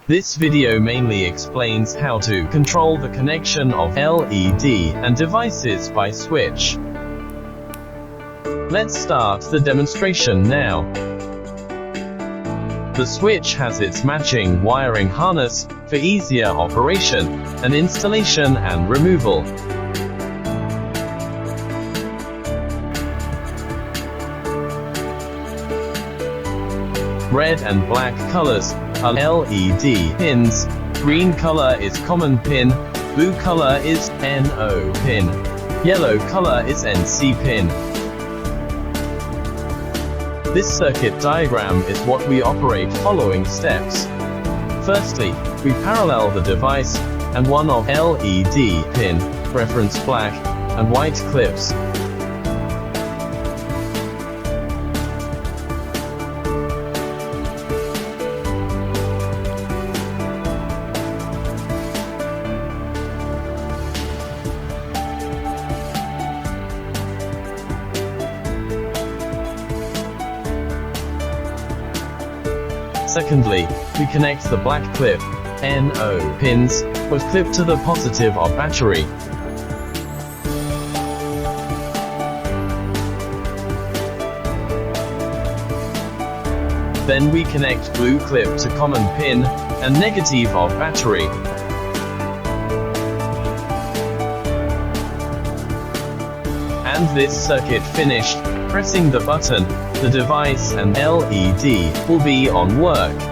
This video mainly explains how to control the connection of LED and devices by switch. Let's start the demonstration now. The switch has its matching wiring harness for easier operation and installation and removal. Red and black colors are LED pins, green color is common pin, blue color is NO pin, yellow color is NC pin. This circuit diagram is what we operate following steps. Firstly, we parallel the device and one of LED pin, reference black and white clips. Secondly, we connect the black clip, NO pins, with clip to the positive of battery. Then we connect blue clip to common pin, and negative of battery. And this circuit finished. Pressing the button, the device and LED will be on work.